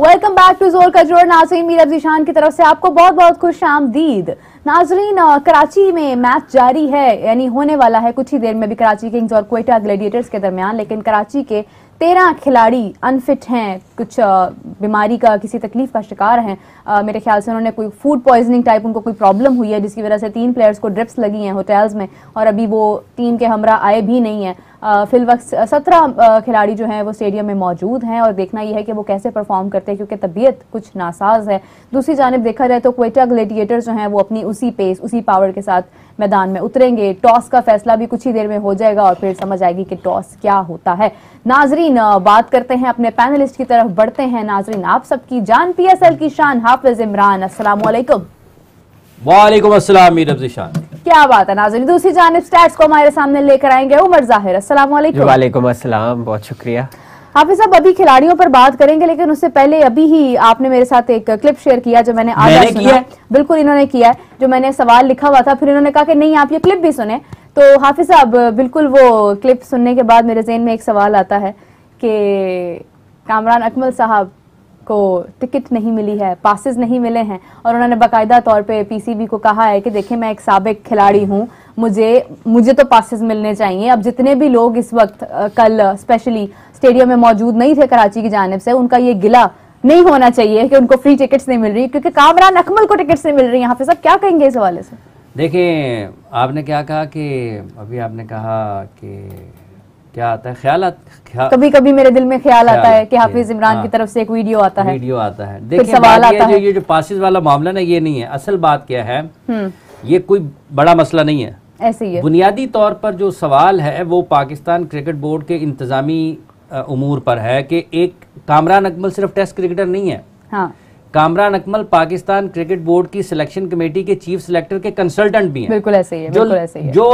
Welcome back to जोर का जोर। नाज़रीन, मीर अब्ज़ीशान की तरफ से आपको बहुत बहुत खुश आमदीद। नाज़रीन, कराची में मैच जारी है, यानी होने वाला है कुछ ही देर में भी कराची किंग्स और क्वेटा ग्लैडिएटर्स के दरमियान। लेकिन कराची के 13 खिलाड़ी अनफिट हैं, कुछ बीमारी का, किसी तकलीफ का शिकार हैं। मेरे ख्याल से उन्होंने कोई फूड पॉइजनिंग टाइप उनको कोई प्रॉब्लम हुई है, जिसकी वजह से 3 प्लेयर्स को ड्रिप्स लगी हैं होटल्स में, और अभी वो टीम के हमरा आए भी नहीं हैं। फिल वक्त 17 खिलाड़ी जो हैं वो स्टेडियम में मौजूद हैं और देखना यह है कि वो कैसे परफॉर्म करते हैं, क्योंकि तबीयत कुछ नासाज है। दूसरी जानिब देखा जाए तो क्वेटा ग्लैडिएटर्स जो हैं वो अपनी उसी पेस, उसी पावर के साथ मैदान में उतरेंगे। टॉस का फैसला भी कुछ ही देर में हो जाएगा और फिर समझ आएगी कि टॉस क्या होता है। नाजरीन, बात करते हैं अपने पैनलिस्ट की तरफ बढ़ते हैं। नाजरीन, आप सबकी जान, PSL की शान हाफिज इमरान, अस्सलाम वालेकुम। वालेकुम अस्सलाम मीर अब्ज़ीशान। क्या बात है नाज़रीन। दूसरी जानिब स्टैट्स को हमारे सामने लेकर आएंगे उमर ज़ाहिर, अस्सलाम वालेकुम। वालेकुम अस्सलाम, बहुत शुक्रिया। हाफिज साहब, अभी खिलाड़ियों पर बात करेंगे, लेकिन उससे पहले अभी ही आपने मेरे साथ एक क्लिप शेयर किया जो मैंने आज सुना। बिल्कुल इन्होंने किया है, जो मैंने सवाल लिखा हुआ था, फिर इन्होंने कहा कि नहीं आप ये क्लिप भी सुने। तो हाफिज साहब, बिल्कुल वो क्लिप सुनने के बाद मेरे ज़हन में एक सवाल आता है कि कामरान अकमल साहब को टिकट नहीं मिली है, पासेस नहीं मिले हैं, और उन्होंने बाकायदा तौर पे PCB को कहा है कि देखिए मैं एक साबिक खिलाड़ी हूँ, मुझे तो पासेस मिलने चाहिए। अब जितने भी लोग इस वक्त कल स्पेशली स्टेडियम में मौजूद नहीं थे कराची की जानिब से, उनका ये गिला नहीं होना चाहिए कि उनको फ्री टिकट्स नहीं मिल रही, क्योंकि कामरान अकमल को टिकट्स नहीं मिल रही। यहाँ पे सब क्या कहेंगे इस हवाले से? देखिए, आपने क्या कहा कि अभी आपने कहा कि क्या आता है ख्याल, कभी कभी मेरे दिल में ख्याल आता है कि हाफिज इमरान की तरफ से एक वीडियो आता है। देखिए, सवाल आता है, ये जो पासिस वाला मामला ना, ये नहीं है। असल बात क्या है, ये कोई बड़ा मसला नहीं है, ऐसे ही है। बुनियादी तौर पर जो सवाल है वो पाकिस्तान क्रिकेट बोर्ड के इंतजामी उमूर पर है कि एक कामरान अकमल सिर्फ टेस्ट क्रिकेटर नहीं है। हाँ। कामरान अकमल पाकिस्तान क्रिकेट बोर्ड की सिलेक्शन कमेटी के चीफ सिलेक्टर के कंसल्टेंट भी हैं। बिल्कुल ऐसे ही है, बिल्कुल ऐसे ही है। जो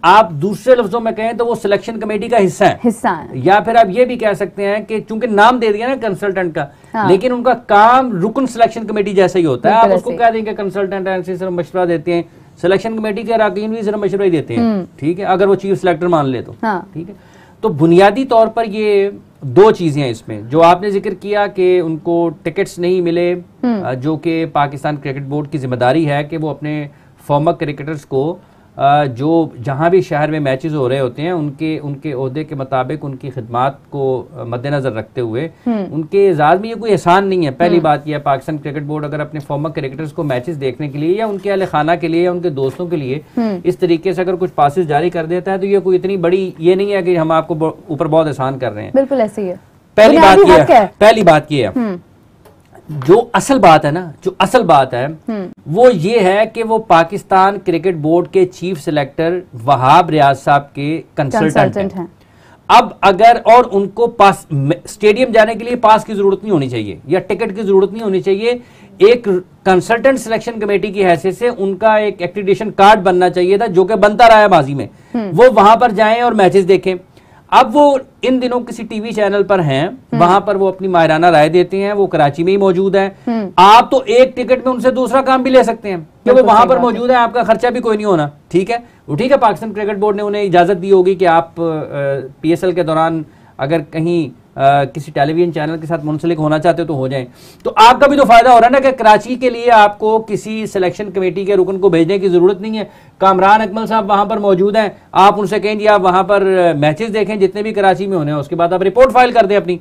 आप दूसरे लफ्जों में कहें तो वो सिलेक्शन कमेटी का हिस्सा है। या फिर आप ये भी कह सकते हैं कि चूंकि नाम दे दिया ना कंसल्टेंट का, हाँ। लेकिन उनका काम रुकन सिलेक्शन कमेटी जैसा ही होता है। आप उसको कह देंगे कंसल्टेंट है, सिर्फ मशवरा देते हैं, सिलेक्शन कमेटी के अरकान भी सिर्फ मशवरा ही देते हैं, ठीक है, अगर वो चीफ सिलेक्टर मान ले तो, ठीक है। तो बुनियादी तौर पर ये 2 चीजें हैं इसमें, जो आपने जिक्र किया कि उनको टिकट्स नहीं मिले, जो कि पाकिस्तान क्रिकेट बोर्ड की जिम्मेदारी है कि वो अपने फॉर्मर क्रिकेटर्स को जो जहाँ भी शहर में मैचेस हो रहे होते हैं उनके ओहदे के मुताबिक उनकी खिदमात को मद्देनजर रखते हुए उनके एजाज में ये कोई एहसान नहीं है। पहली बात यह है, पाकिस्तान क्रिकेट बोर्ड अगर अपने फॉर्मर क्रिकेटर्स को मैचेस देखने के लिए या उनके अहले खाना के लिए या उनके दोस्तों के लिए इस तरीके से अगर कुछ पासेस जारी कर देता है तो ये कोई इतनी बड़ी ये नहीं है कि हम आपको ऊपर बहुत एहसान कर रहे हैं। बिल्कुल ऐसे ही है। पहली बात ये है, जो असल बात है वो ये है कि वो पाकिस्तान क्रिकेट बोर्ड के चीफ सिलेक्टर वहाब रियाज साहब के कंसल्टेंट हैं। अब अगर और उनको पास स्टेडियम जाने के लिए पास की जरूरत नहीं होनी चाहिए या टिकट की जरूरत नहीं होनी चाहिए, एक कंसल्टेंट सिलेक्शन कमेटी की हैसियत से उनका एक एक्रेडिटेशन कार्ड बनना चाहिए था, जो कि बनता रहा है माजी में। वो वहां पर जाएं और मैचेस देखें। अब वो इन दिनों किसी टीवी चैनल पर हैं, वहां पर वो अपनी माहिराना राय देते हैं, वो कराची में ही मौजूद हैं। आप तो एक टिकट में उनसे दूसरा काम भी ले सकते हैं कि वो वहां पर मौजूद है, आपका खर्चा भी कोई नहीं होना, ठीक है। वो ठीक है, पाकिस्तान क्रिकेट बोर्ड ने उन्हें इजाजत दी होगी कि आप PSL के दौरान अगर कहीं किसी टेलीविजन चैनल के साथ मुंसलिक होना चाहते हो तो हो जाएं। तो आपका भी तो फायदा हो रहा है ना कि कराची के लिए आपको किसी सिलेक्शन कमेटी के रुकन को भेजने की जरूरत नहीं है। कामरान अकमल साहब वहां पर मौजूद हैं, आप उनसे कहें जी आप वहां पर मैचेस देखें जितने भी कराची में होने हैं, उसके बाद आप रिपोर्ट फाइल कर दें, अपनी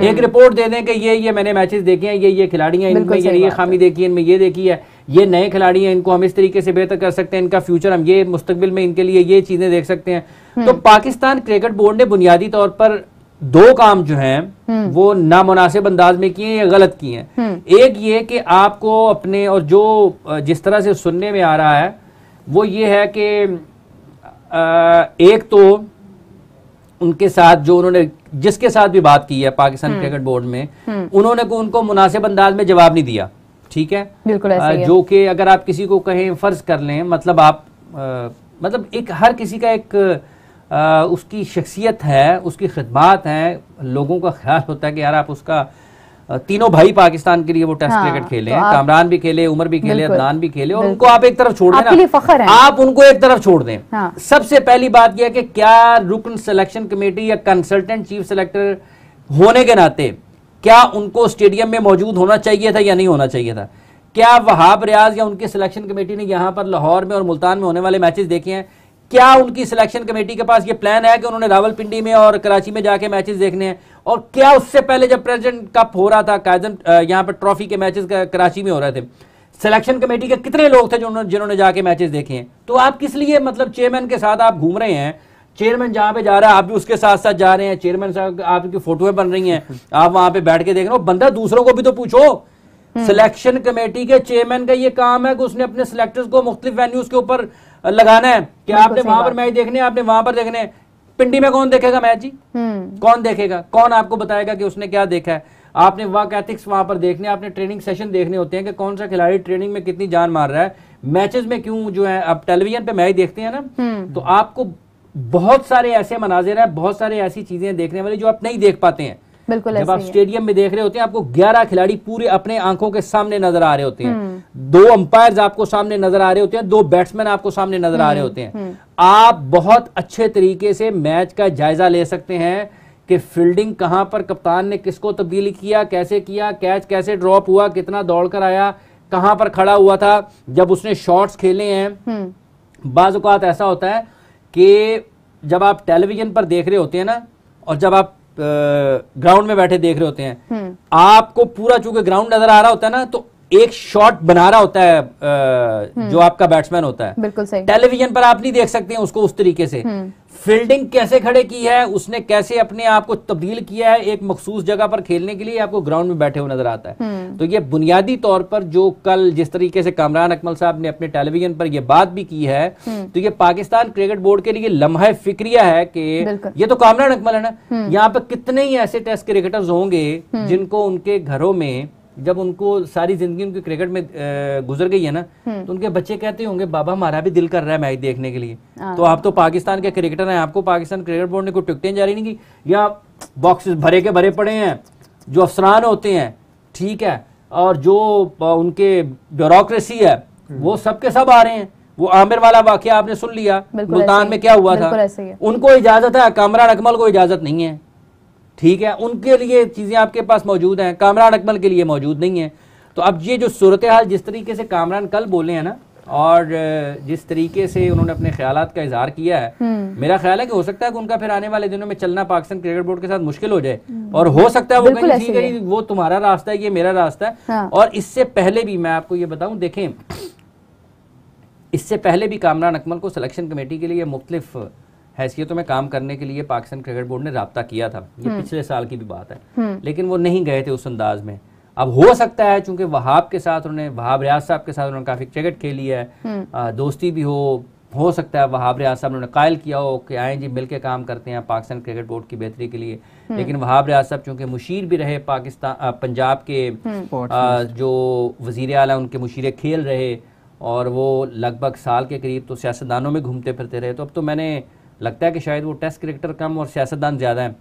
एक रिपोर्ट दे दें कि ये मैंने मैचेस देखे हैं, ये खिलाड़ी हैं, इनमें ये खामी देखी है, इनमें ये देखी है, ये नए खिलाड़ी हैं, इनको हम इस तरीके से बेहतर कर सकते हैं, इनका फ्यूचर हम ये मुस्तकबिल में इनके लिए ये चीजें देख सकते हैं। तो पाकिस्तान क्रिकेट बोर्ड ने बुनियादी तौर पर 2 काम जो हैं वो नामुनासिब अंदाज में किए या गलत किए हैं। एक ये कि आपको अपने, और जो जिस तरह से सुनने में आ रहा है वो ये है कि एक तो उनके साथ जो उन्होंने जिसके साथ भी बात की है पाकिस्तान क्रिकेट बोर्ड में, उन्होंने उनको मुनासिब अंदाज में जवाब नहीं दिया, ठीक है। बिल्कुल जो कि अगर आप किसी को कहें, फर्ज कर लें, मतलब आप मतलब एक हर किसी का एक उसकी शख्सियत है, उसकी खिदमात है, लोगों का ख्याल होता है कि यार आप उसका तीनों भाई पाकिस्तान के लिए वो टेस्ट क्रिकेट खेले हैं, कामरान भी खेले, उमर भी खेले, अदनान भी खेले, और उनको आप एक तरफ छोड़ दें, आप उनको एक तरफ छोड़ दें। सबसे पहली बात यह है कि क्या रुकन सिलेक्शन कमेटी या कंसल्टेंट चीफ सिलेक्टर होने के नाते क्या उनको स्टेडियम में मौजूद होना चाहिए था या नहीं होना चाहिए था? क्या वहाब रियाज या उनकी सिलेक्शन कमेटी ने यहां पर लाहौर में और मुल्तान में होने वाले मैचेस देखे हैं? क्या उनकी सिलेक्शन कमेटी के पास ये प्लान है कि उन्होंने रावलपिंडी में और कराची में जाके मैचेस देखने हैं? और क्या उससे पहले जब प्रेसिडेंट कप हो रहा था, कायदम यहाँ पर ट्रॉफी के मैचेस कराची में हो रहे थे, सिलेक्शन कमेटी के कितने लोग थे जिन्होंने जाके मैचेस देखे हैं? तो आप किस लिए मतलब चेयरमैन के साथ आप घूम रहे हैं, चेयरमैन जहां पे जा रहा है आप भी उसके साथ साथ जा रहे हैं, चेयरमैन साहब आपकी फोटोएं बन रही हैं, आप वहां पे बैठ के देख रहे हो, बंदा दूसरों को भी तो पूछो। सिलेक्शन कमेटी के चेयरमैन का ये काम है कि उसने अपने सिलेक्टर्स को मुख्तलिफ वेन्यूज के ऊपर लगाना है कि आपने वहां पर मैच देखने, आपने वहां पर देखने। पिंडी में कौन देखेगा मैच जी? कौन देखेगा? कौन आपको बताएगा कि उसने क्या देखा है? आपने वर्क एथिक्स वहां पर देखने, आपने ट्रेनिंग सेशन देखने होते हैं कि कौन सा खिलाड़ी ट्रेनिंग में कितनी जान मार रहा है, मैचेस में क्यों जो है आप टेलीविजन पे मैच देखते हैं ना, तो आपको बहुत सारे ऐसे मनाजिर है, बहुत सारे ऐसी चीजें देखने वाली जो आप नहीं देख पाते हैं। बिल्कुल जब आप स्टेडियम में देख रहे होते हैं आपको 11 खिलाड़ी पूरे अपने आंखों के सामने नजर आ रहे होते हैं, 2 अंपायर्स आपको सामने नजर आ रहे होते हैं, 2 बैट्समैन आपको सामने नजर आ रहे होते हैं। आप बहुत अच्छे तरीके से मैच का जायजा ले सकते हैं कि फील्डिंग कहां पर कप्तान ने किसको तब्दील किया, कैच कैसे ड्रॉप हुआ, कितना दौड़कर आया, कहां पर खड़ा हुआ था, जब उसने शॉट्स खेले हैं। बाज़ औक़ात ऐसा होता है कि जब आप टेलीविजन पर देख रहे होते हैं ना और जब आप ग्राउंड में बैठे देख रहे होते हैं, आपको पूरा चूंकि ग्राउंड नजर आ रहा होता है ना, तो एक शॉट बना रहा होता है जो आपका बैट्समैन होता है। बिल्कुल सही। टेलीविजन पर आप नहीं देख सकते हैं उसको उस तरीके से। फील्डिंग कैसे खड़े की है, उसने कैसे अपने आप को तब्दील किया है एक मखसूस जगह पर खेलने के लिए, आपको ग्राउंड में बैठे हुए नजर आता है। तो ये बुनियादी तौर पर जो कल जिस तरीके से कामरान अकमल साहब ने अपने टेलीविजन पर यह बात भी की है, तो ये पाकिस्तान क्रिकेट बोर्ड के लिए लम्हा फिक्रिया है कि ये तो कामरान अकमल है ना, यहाँ पर कितने ही ऐसे टेस्ट क्रिकेटर्स होंगे जिनको उनके घरों में जब उनको सारी जिंदगी उनकी क्रिकेट में गुजर गई है ना, तो उनके बच्चे कहते होंगे बाबा हमारा भी दिल कर रहा है मैच देखने के लिए। तो आप तो पाकिस्तान के क्रिकेटर हैं, आपको पाकिस्तान क्रिकेट बोर्ड ने कोई टिकटें जारी नहीं की, या बॉक्सेस भरे के भरे पड़े हैं जो अफसरान होते हैं, ठीक है, और जो उनके ब्यूरोक्रेसी है वो सब के सब आ रहे हैं। वो आमिर वाला वाकया आपने सुन लिया, मुल्तान में क्या हुआ था, उनको इजाजत है, कामरान अकमल को इजाजत नहीं है, ठीक है, उनके लिए चीजें आपके पास मौजूद हैं, कामरान अकमल के लिए मौजूद नहीं है। तो अब ये जो सूरत हाल जिस तरीके से कामरान कल बोले हैं ना, और जिस तरीके से उन्होंने अपने ख्यालात का इजहार किया है, मेरा ख्याल है कि हो सकता है कि उनका फिर आने वाले दिनों में चलना पाकिस्तान क्रिकेट बोर्ड के साथ मुश्किल हो जाए, और हो सकता है वो कहीं ठीक है वो तुम्हारा रास्ता है, ये मेरा रास्ता है। हाँ। और इससे पहले भी मैं आपको ये बताऊं, देखें, इससे पहले भी कामरान अकमल को सिलेक्शन कमेटी के लिए मुख्तलिफ हैसियतों में काम करने के लिए पाकिस्तान क्रिकेट बोर्ड ने राब्ता किया था, ये पिछले साल की भी बात है, लेकिन वो नहीं गए थे उस अंदाज में। अब हो सकता है चूंकि वहाब के साथ उन्होंने, वहाब रियाज साहब के साथ उन्होंने काफी क्रिकेट खेली है, दोस्ती भी हो सकता है वहाब रियाज साहब ने कायल किया हो कि आए जी मिलके काम करते हैं पाकिस्तान क्रिकेट बोर्ड की बेहतरी के लिए। लेकिन वहाब रियाज साहब चूंकि मुशीर भी रहे पाकिस्तान पंजाब के जो वजीर आला उनके मुशीर खेल रहे, और वो लगभग साल के करीब तो सियासतदानों में घूमते फिरते रहे, तो अब तो मैंने लगता है कि शायद वो टेस्ट क्रिकेटर कम और सियासतदान ज़्यादा हैं,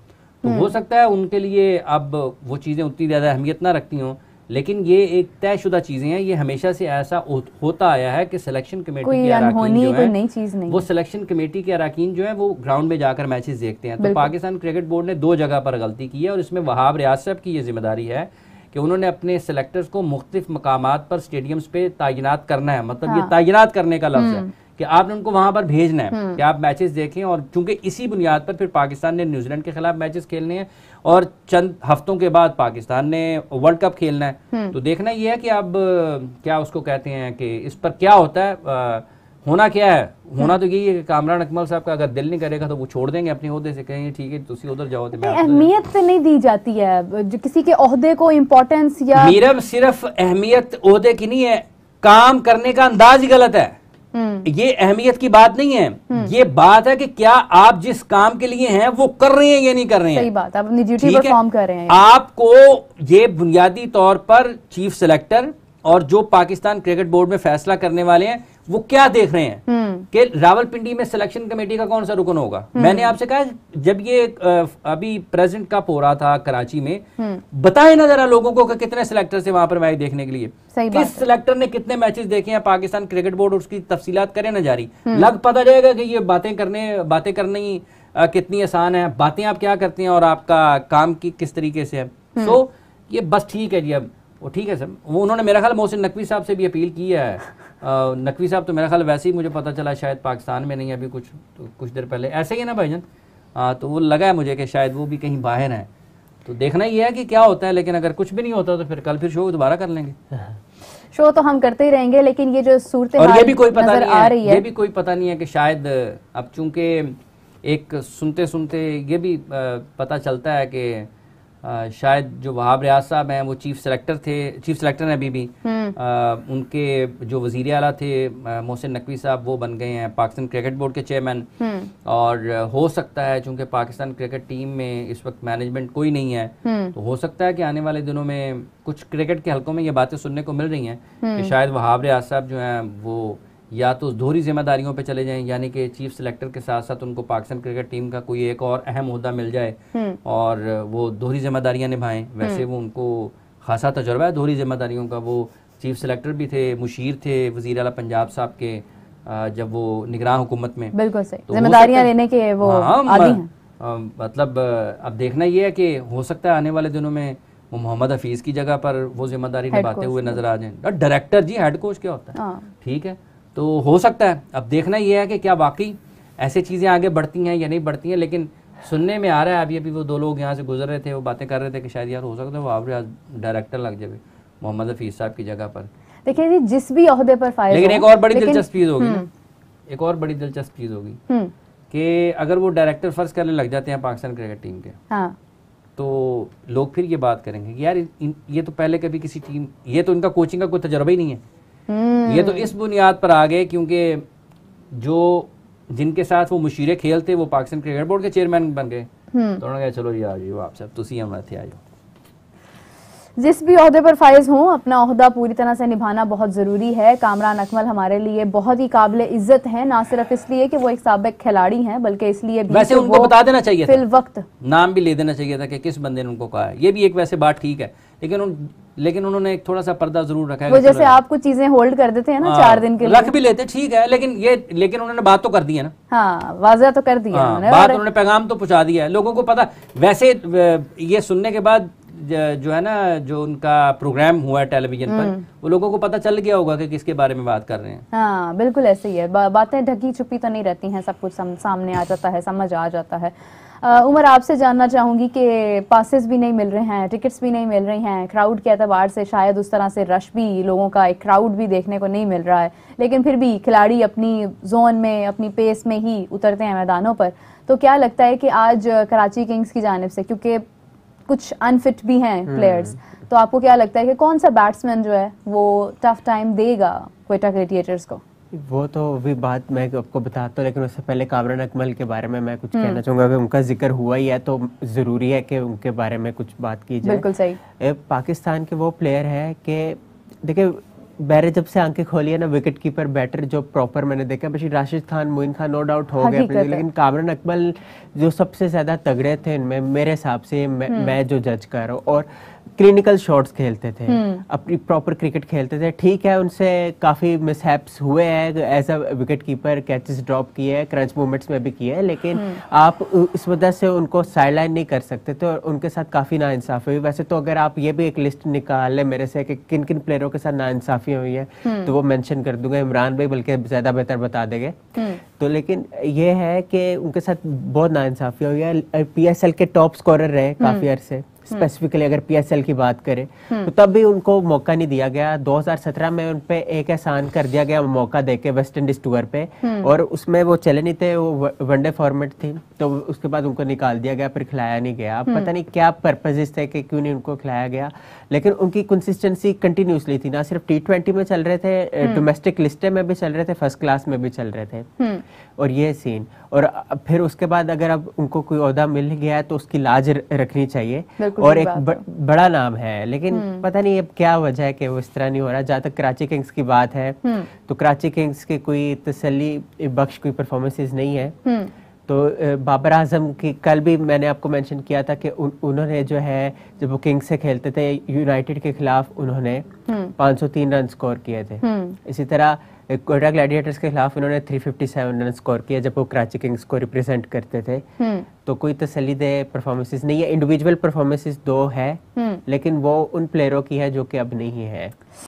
तो हो सकता है उनके लिए अब वो चीज़ें उतनी ज़्यादा अहमियत ना रखती हों। लेकिन ये एक तयशुदा चीज़ें हैं, ये हमेशा से ऐसा होता आया है कि सिलेक्शन कमेटी के अरकान जो है नई चीज़ नहीं, वो सिलेक्शन कमेटी के अरकान जो है वो ग्राउंड में जाकर मैचेस देखते हैं। तो पाकिस्तान क्रिकेट बोर्ड ने 2 जगह पर गलती की है, और इसमें वहाब रियाज साहब की ये जिम्मेदारी है कि उन्होंने अपने सिलेक्टर्स को मुख्तलिफ मकामात पर स्टेडियम्स पे तैनात करना है। मतलब ये तैनात करने का लफ्ज़ है कि आपने उनको वहां पर भेजना है कि आप मैचेस देखें, और चूंकि इसी बुनियाद पर फिर पाकिस्तान ने न्यूजीलैंड के खिलाफ मैचेस खेलने हैं, और चंद हफ्तों के बाद पाकिस्तान ने वर्ल्ड कप खेलना है। तो देखना ये है कि अब क्या उसको कहते हैं कि इस पर क्या होता है, होना क्या है, होना तो यही है कि कामरान अकमल साहब का अगर दिल नहीं करेगा तो वो छोड़ देंगे अपने ओहदे से, कहेंगे ठीक है तुसी उधर जाओ। अहमियत नहीं दी जाती है जो किसी के ओहदे को, इम्पोर्टेंस या मेरा सिर्फ अहमियत ओहदे की नहीं है, काम करने का अंदाज ही गलत है। ये अहमियत की बात नहीं है, ये बात है कि क्या आप जिस काम के लिए हैं वो कर रहे हैं या नहीं कर रहे हैं। सही बात, आप अपनी ड्यूटी परफॉर्म कर रहे हैं। आपको ये बुनियादी तौर पर चीफ सेलेक्टर और जो पाकिस्तान क्रिकेट बोर्ड में फैसला करने वाले हैं वो क्या देख रहे हैं कि रावलपिंडी में सिलेक्शन कमेटी का कौन सा रुकन होगा। मैंने आपसे कहा जब ये अभी प्रेसिडेंट कप हो रहा था कराची में, बताएं ना जरा लोगों को कि कितने सिलेक्टर थे वहां पर मैच देखने के लिए, किस सिलेक्टर ने कितने मैचेस देखे हैं पाकिस्तान क्रिकेट बोर्ड, उसकी तफसीलात करें ना जारी, लग पता जाएगा कि ये बातें करनी कितनी आसान है, बातें आप क्या करते हैं और आपका काम की किस तरीके से है। सो ये बस ठीक है जी। अब वो ठीक है सर, वो उन्होंने मेरा ख्याल मोहसिन नकवी साहब से भी अपील की है। नकवी साहब तो मेरा ख्याल वैसे ही मुझे पता चला शायद पाकिस्तान में नहीं है अभी, कुछ देर पहले ऐसे ही है ना भाईजान। तो वो लगा है मुझे कि शायद वो भी कहीं बाहर हैं। तो देखना ही है कि क्या होता है, लेकिन अगर कुछ भी नहीं होता तो फिर कल फिर शो दोबारा कर लेंगे। शो तो हम करते ही रहेंगे, लेकिन ये जो सूरत और ये भी कोई पता नहीं आ रही है, ये भी कोई पता नहीं है कि शायद अब चूंकि एक सुनते सुनते ये भी पता चलता है कि शायद जो वहाब रियाज साहब हैं वो चीफ सेलेक्टर हैं अभी भी। उनके जो वजीर आला थे मोहसिन नकवी साहब, वो बन गए हैं पाकिस्तान क्रिकेट बोर्ड के चेयरमैन। और हो सकता है चूंकि पाकिस्तान क्रिकेट टीम में इस वक्त मैनेजमेंट कोई नहीं है, तो हो सकता है कि आने वाले दिनों में कुछ क्रिकेट के हलकों में ये बातें सुनने को मिल रही हैं कि शायद वहाब रियाज साहब जो हैं वो या तो दोहरी जिम्मेदारियों पे चले जाएं, यानी कि चीफ सेलेक्टर के साथ साथ उनको पाकिस्तान क्रिकेट टीम का कोई एक और अहम ओहदा मिल जाए और वो दोहरी जिम्मेदारियां निभाएं। वैसे वो उनको खासा तजुर्बा है दोहरी जिम्मेदारियों का। वो चीफ सेलेक्टर भी थे, मुशीर थे वज़ीर आला पंजाब साहब के जब वो निगरान हुकूमत में। बिल्कुल सही, जिम्मेदारियां लेने के वो आदी हैं। मतलब अब देखना ये है कि हो सकता है आने वाले दिनों में वो मोहम्मद हफीज की जगह पर वो जिम्मेदारी निभाते हुए नजर आ जाए। डायरेक्टर जी, हेड कोच क्या होता है, ठीक है। तो हो सकता है, अब देखना ये है कि क्या वाकई ऐसे चीज़ें आगे बढ़ती हैं या नहीं बढ़ती हैं। लेकिन सुनने में आ रहा है अभी वो दो लोग यहाँ से गुजर रहे थे, वो बातें कर रहे थे कि शायद यार हो सकता है वो आप डायरेक्टर लग जाए मोहम्मद हफीज साहब की जगह पर। देखिए जी, जिस भी ओहदे पर फायदा, लेकिन एक और बड़ी दिलचस्प चीज़ होगी ना, एक और बड़ी दिलचस्प चीज़ होगी कि अगर वो डायरेक्टर फर्ज करने लग जाते हैं पाकिस्तान क्रिकेट टीम के, तो लोग फिर ये बात करेंगे कि यार ये तो पहले कभी किसी टीम, ये तो इनका कोचिंग का कोई तजर्बा ही नहीं है। ये तो इस बुनियाद पर आ गए क्योंकि जो जिनके साथ वो मुशीरे खेलते वो पाकिस्तान क्रिकेट बोर्ड के चेयरमैन बन गए। तो उन्होंने कहा चलो जी आ जाओ आप सब, तुसी हम थे आ जाओ। जिस भी ओहदे पर फाइज हों, अपना ओहदा पूरी तरह से निभाना बहुत ज़रूरी है। कामरान अकमल हमारे लिए बहुत ही काबिल इज्जत है, ना सिर्फ इसलिए कि वो एक साबिक खिलाड़ी हैं, बल्कि इसलिए भी वैसे उनको बता देना चाहिए फिल वक्त नाम भी ले देना चाहिए था कि किस बंदे ने उनको कहा है। ये भी एक वैसे बात ठीक है, लेकिन उन्होंने एक थोड़ा सा पर्दा जरूर रखा है। वो जैसे आप कुछ चीजें होल्ड कर देते हैं ना 4 दिन के लिए, रख भी लेते, ठीक है, लेकिन उन्होंने बात तो कर दी है ना। हाँ, वाज़ह तो कर दिया बात उन्होंने पैगाम तो पहुंचा दिया है लोगों को पता। वैसे ये सुनने के बाद जो है ना, जो उनका प्रोग्राम हुआ है टेलीविजन पर, वो लोगों को पता चल गया होगा कि किसके बारे में बात कर रहे हैं। हाँ बिल्कुल ऐसे ही है, बातें ढकी छुपी तो नहीं रहती हैं, सब कुछ सामने आ जाता है, समझ आ जाता है। उमर, आपसे जानना चाहूंगी कि पासेस भी नहीं मिल रहे हैं, टिकट्स भी नहीं मिल रही हैं, क्राउड के एतबार से शायद उस तरह से रश भी, लोगों का एक क्राउड भी देखने को नहीं मिल रहा है, लेकिन फिर भी खिलाड़ी अपनी जोन में, अपनी पेस में ही उतरते हैं मैदानों पर। तो क्या लगता है कि आज कराची किंग्स की जानिब से, क्योंकि कुछ अनफिट भी हैं प्लेयर्स, तो आपको क्या लगता है कि कौन सा बैट्समैन जो है वो टफ टाइम देगा क्वेटा ग्लेडिएटर्स को? वो तो भी बात मैं आपको बताता हूँ, लेकिन उससे पहले कामरान अकमल के बारे में मैं कुछ कहना चाहूँगा कि उनका जिक्र हुआ ही है तो ज़रूरी है कि उनके बारे में कुछ बात की जाए। बिल्कुल सही। पाकिस्तान के वो प्लेयर है कि देखिए, बैरे जब से आंखें खोली है ना, विकेट कीपर बैटर जो प्रॉपर मैंने देखा, बशीर राशिद खान, मोइन खान नो डाउट हो गए, लेकिन कामरान अकमल जो सबसे ज़्यादा तगड़े थे इनमें मेरे हिसाब से, मैं जो जज कर रहा हूँ, और क्लिनिकल शॉट्स खेलते थे, अपनी प्रॉपर क्रिकेट खेलते थे। ठीक है, उनसे काफ़ी मिसहैप्स हुए हैं, as a wicket keeper catches drop किए हैं, क्रंच मूवमेंट्स में भी किए हैं, लेकिन आप इस वजह से उनको साइडलाइन नहीं कर सकते थे और उनके साथ काफ़ी नाइंसाफ़ी हुई। वैसे तो अगर आप ये भी एक लिस्ट निकाल लें मेरे से कि किन किन प्लेयरों के साथ नाइंसाफ़ी हुई है तो वो मेंशन कर दूंगा, इमरान भाई बल्कि ज़्यादा बेहतर बता देंगे। तो लेकिन ये है कि उनके साथ बहुत नाइंसाफ़ी हुई है। PSL के टॉप स्कोरर रहे काफ़ी अरसे, स्पेसिफिकली अगर PSL की बात करें तो तब भी उनको मौका नहीं दिया गया। 2017 में उन पे एक एहसान कर दिया गया मौका देके वेस्ट इंडीज टूर पे, और उसमें वो चले नहीं थे, वो वनडे फॉर्मेट थी, तो उसके बाद उनको निकाल दिया गया, फिर खिलाया नहीं गया। अब पता नहीं क्या पर्पजेस थे कि क्यों नहीं उनको खिलाया गया, लेकिन उनकी कंसिस्टेंसी कंटिन्यूसली थी, ना सिर्फ T20 में चल रहे थे, डोमेस्टिक लिस्टे में भी चल रहे थे, फर्स्ट क्लास में भी चल रहे थे। और ये सीन, और फिर उसके बाद अगर अब उनको कोई ओहदा मिल गया है तो उसकी लाज रखनी चाहिए, और एक बड़ा नाम है, लेकिन पता नहीं अब क्या वजह है कि वो इस तरह नहीं हो रहा। जहाँ तक कराची किंग्स की बात है तो कराची किंग्स के कोई तसल्ली बख्श कोई परफॉर्मेंसेस नहीं है। तो बाबर आजम की कल भी मैंने आपको मेंशन किया था कि उन्होंने जो है जब वो किंग्स से खेलते थे यूनाइटेड के खिलाफ उन्होंने 503 रन स्कोर किए थे। इसी तरह कोयटा ग्लैडिएटर्स के खिलाफ उन्होंने 357 रन स्कोर किए जब वो कराची किंग्स को रिप्रेजेंट करते थे। तो कोई तसल्लीदेह परफॉर्मेंसेस नहीं है, इंडिविजुअल परफॉर्मेंसेस 2 है, लेकिन वो उन प्लेयरों की है जो कि अब नहीं है।